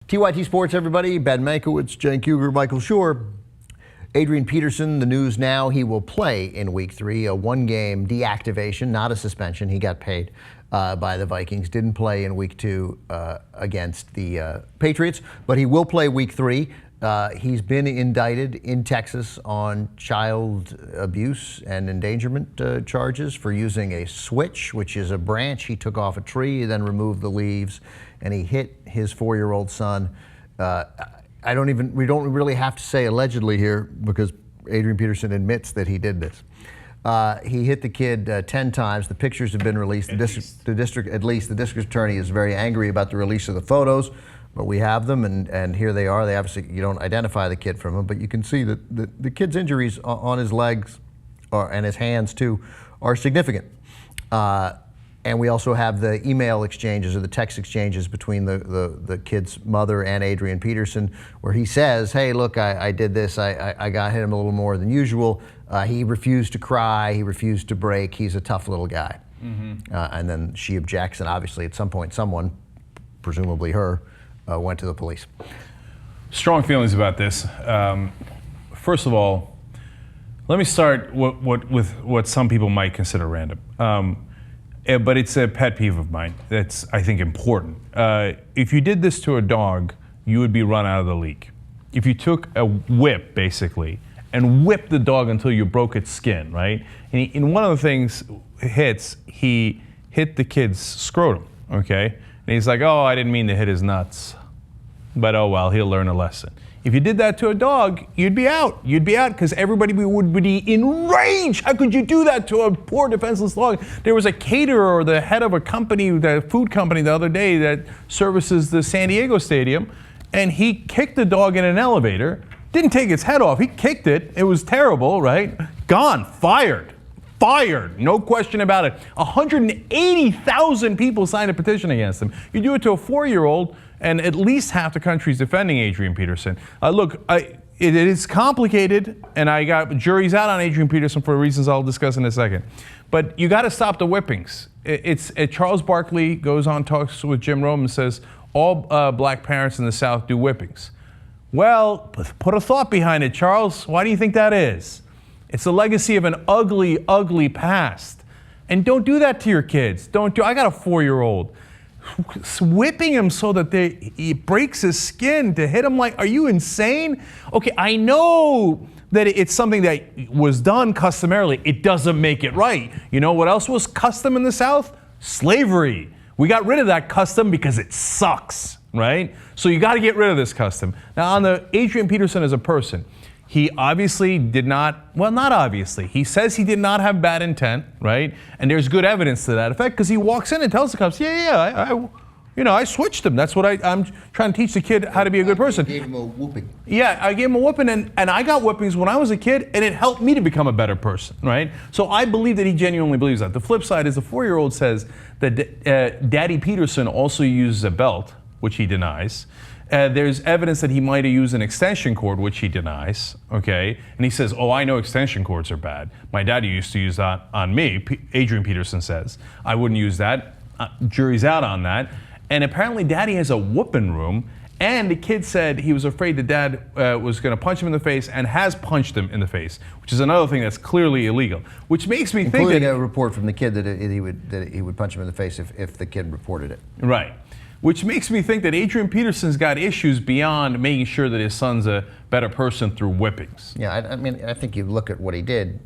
TYT Sports, everybody. Ben Mankiewicz, Jen Kuger, Michael Shore. Adrian Peterson, the news now, he will play in Week 3, a one-game deactivation, not a suspension. He got paid by the Vikings. Didn't play in Week 2 against the Patriots, but he will play Week 3. He's been indicted in Texas on child abuse and endangerment charges for using a switch, which is a branch he took off a tree, then removed the leaves, and he hit his 4-year-old son. We don't really have to say allegedly here because Adrian Peterson admits that he did this. He hit the kid 10 times. The pictures have been released. The district attorney is very angry about the release of the photos, but we have them, and here they are. They obviously, you don't identify the kid from them, but you can see that the kid's injuries on his legs and his hands too are significant. And we also have the email exchanges or the text exchanges between the kid's mother and Adrian Peterson, where he says, hey, look, I did this. I got hit him a little more than usual. He refused to cry. He refused to break. He's a tough little guy. Mm-hmm. And then she objects, and obviously at some point someone, presumably her, went to the police. Strong feelings about this. First of all, let me start with what some people might consider random. But it's a pet peeve of mine that's, I think, important. If you did this to a dog, you would be run out of the league. If you took a whip, basically, and whipped the dog until you broke its skin, right? And in one of the things he hit the kid's scrotum, okay? And he's like, oh, I didn't mean to hit his nuts. But oh well, he'll learn a lesson. If you did that to a dog, you'd be out. You'd be out because everybody would be enraged. How could you do that to a poor defenseless dog? There was a caterer or the head of a company, the food company the other day that services the San Diego stadium, and he kicked the dog in an elevator, didn't take its head off. He kicked it. It was terrible, right? Gone, fired. Fired, no question about it. 180,000 people signed a petition against him. You do it to a 4-year-old, and at least half the country's defending Adrian Peterson. Look, it is complicated, and I got juries out on Adrian Peterson for reasons I'll discuss in a second. But you got to stop the whippings. Charles Barkley goes on, talks with Jim Rome, and says all black parents in the South do whippings. Well, put a thought behind it, Charles. Why do you think that is? It's a legacy of an ugly, ugly past. And don't do that to your kids. I got a 4-year-old. Whipping him so that he breaks his skin to hit him are you insane? Okay, I know that it's something that was done customarily. It doesn't make it right. You know what else was custom in the South? Slavery. We got rid of that custom because it sucks, right? So you got to get rid of this custom. Now on the Adrian Peterson as a person, he obviously did not, well, not obviously. He says he did not have bad intent, right? And there's good evidence to that effect because he walks in and tells the cops, I switched him. That's what I'm trying to teach the kid how to be a good person. You gave him a whooping. Yeah, I gave him a whooping, and I got whoopings when I was a kid, and it helped me to become a better person, right? So I believe that he genuinely believes that. The flip side is the 4-year-old says that Daddy Peterson also uses a belt, which he denies. There's evidence that he might have used an extension cord, which he denies, okay? And he says, oh, I know extension cords are bad. My daddy used to use that on me, Adrian Peterson says. I wouldn't use that. Jury's out on that. And apparently daddy has a whooping room, and the kid said he was afraid that dad was going to punch him in the face and has punched him in the face, which is another thing that's clearly illegal, which makes me think that... Including a report from the kid that he would punch him in the face if the kid reported it. Right. Which makes me think that Adrian Peterson's got issues beyond making sure that his son's a better person through whippings. Yeah, I think you look at what he did.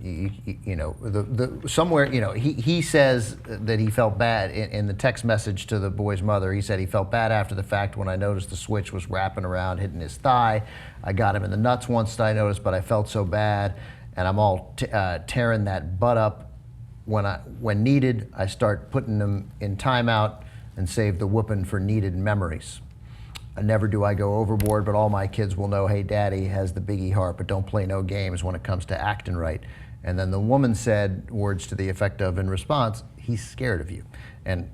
Somewhere, he says that he felt bad in the text message to the boy's mother. He said he felt bad after the fact when I noticed the switch was wrapping around, hitting his thigh. I got him in the nuts once I noticed, but I felt so bad, and I'm all tearing that butt up. When needed, I start putting them in timeout and save the whooping for needed memories. Never do I go overboard, but all my kids will know, hey, daddy has the biggie heart, but don't play no games when it comes to acting right. And then the woman said words to the effect of, in response, he's scared of you. And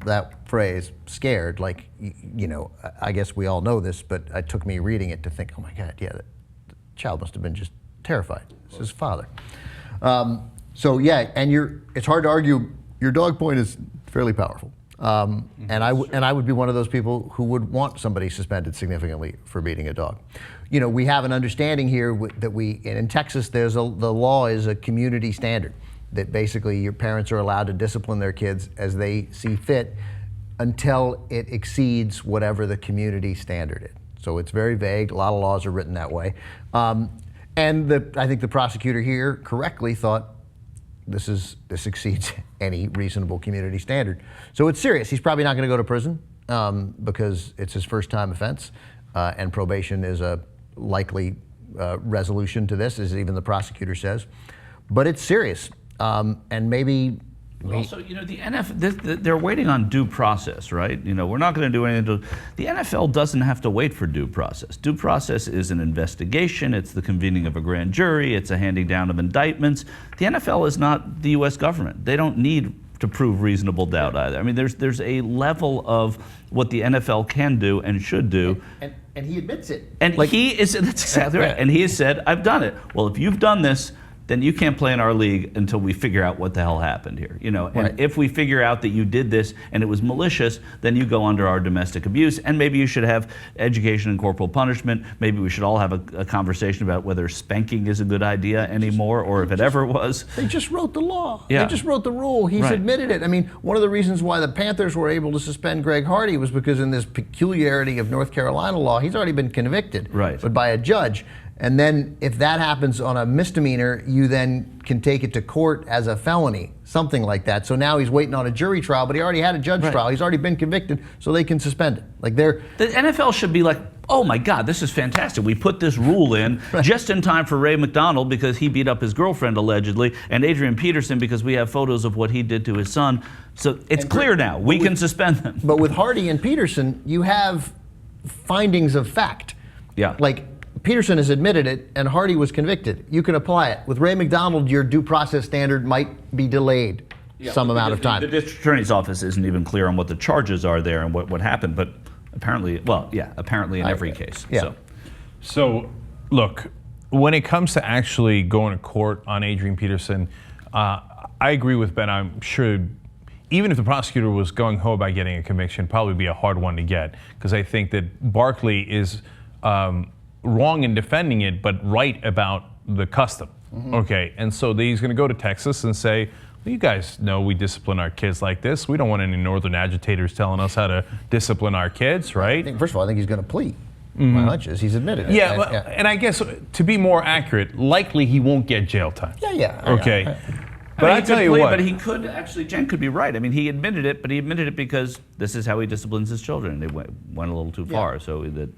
that phrase, scared, I guess we all know this, but it took me reading it to think, oh my God, yeah, the child must have been just terrified. It's his father. So yeah, and it's hard to argue, your dog point is fairly powerful. And I would be one of those people who would want somebody suspended significantly for beating a dog. You know, we have an understanding here that in Texas, the law is a community standard that basically your parents are allowed to discipline their kids as they see fit until it exceeds whatever the community standard is. So it's very vague. A lot of laws are written that way. And I think the prosecutor here correctly thought this exceeds any reasonable community standard. So it's serious. He's probably not going to go to prison because it's his first time offense, and probation is a likely resolution to this, as even the prosecutor says. But it's serious, and maybe. Also, you know, the NFL, they're waiting on due process, right? You know, we're not going to do anything. The NFL doesn't have to wait for due process. Due process is an investigation. It's the convening of a grand jury. It's a handing down of indictments. The NFL is not the U.S. government. They don't need to prove reasonable doubt either. I mean, there's a level of what the NFL can do and should do. And he admits it. And that's exactly right. And he has said, I've done it. Well, if you've done this, then you can't play in our league until we figure out what the hell happened here. You know, and right. If we figure out that you did this and it was malicious, then you go under our domestic abuse, and maybe you should have education and corporal punishment. Maybe we should all have a conversation about whether spanking is a good idea anymore, or if it ever was. They just wrote the law. Yeah. They just wrote the rule. He's admitted it. I mean, one of the reasons why the Panthers were able to suspend Greg Hardy was because in this peculiarity of North Carolina law, he's already been convicted, right, but by a judge. And then if that happens on a misdemeanor, you then can take it to court as a felony, something like that. So now he's waiting on a jury trial, but he already had a judge trial. He's already been convicted, so they can suspend it. Like the NFL should be like, oh my God, this is fantastic. We put this rule in just in time for Ray McDonald because he beat up his girlfriend allegedly, and Adrian Peterson because we have photos of what he did to his son. So it's clear now. We can suspend them. But with Hardy and Peterson, you have findings of fact. Yeah. Like, Peterson has admitted it, and Hardy was convicted. You can apply it. With Ray McDonald, your due process standard might be delayed some amount of time. The district attorney's office isn't even clear on what the charges are there and what happened, but apparently in every case. Yeah. So, look, when it comes to actually going to court on Adrian Peterson, I agree with Ben. I'm sure even if the prosecutor was gung-ho about getting a conviction, probably be a hard one to get, because I think that Barkley is wrong in defending it, but right about the custom. Okay, and so he's going to go to Texas and say, well, you guys know we discipline our kids like this. We don't want any northern agitators telling us how to discipline our kids, right? First of all, I think he's going to plead. My hunch is he's admitted it. Yeah, and I guess to be more accurate, likely he won't get jail time. Yeah. Okay. But I tell you what. But he could actually, Jen could be right. I mean, he admitted it, but he admitted it because this is how he disciplines his children. They went a little too far, so that.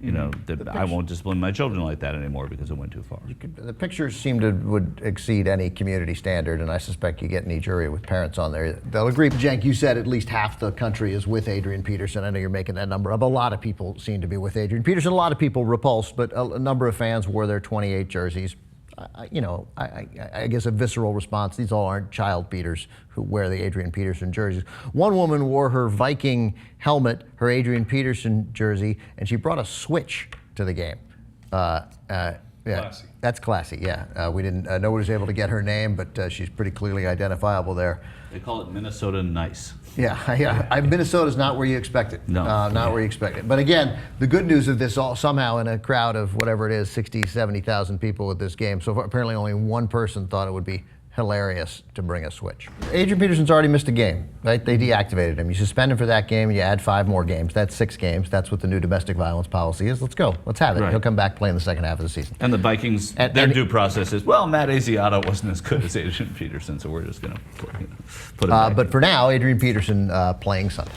You know, that I won't discipline my children like that anymore because it went too far. The pictures would exceed any community standard, and I suspect you get any jury with parents on there. They'll agree. Cenk, you said at least half the country is with Adrian Peterson. I know you're making that number up. A lot of people seem to be with Adrian Peterson. A lot of people repulsed, but a number of fans wore their 28 jerseys. I guess a visceral response. These all aren't child beaters who wear the Adrian Peterson jerseys. One woman wore her Viking helmet, her Adrian Peterson jersey, and she brought a Switch to the game. Classy. That's classy, yeah. We didn't, nobody was able to get her name, but she's pretty clearly identifiable there. They call it Minnesota nice. Yeah. Minnesota's not where you expect it. No. Not where you expect it. But again, the good news of this all somehow in a crowd of whatever it is, 60, 70,000 people at this game, so far, apparently only one person thought it would be hilarious to bring a Switch. Adrian Peterson's already missed a game, right? They deactivated him. You suspend him for that game, you add 5 more games. That's 6 games. That's what the new domestic violence policy is. Let's go. Let's have it. Right. He'll come back, play in the second half of the season. And the Vikings, their due process is, well, Matt Asiata wasn't as good as Adrian Peterson, so we're just going to put him back. But for now, Adrian Peterson playing Sunday.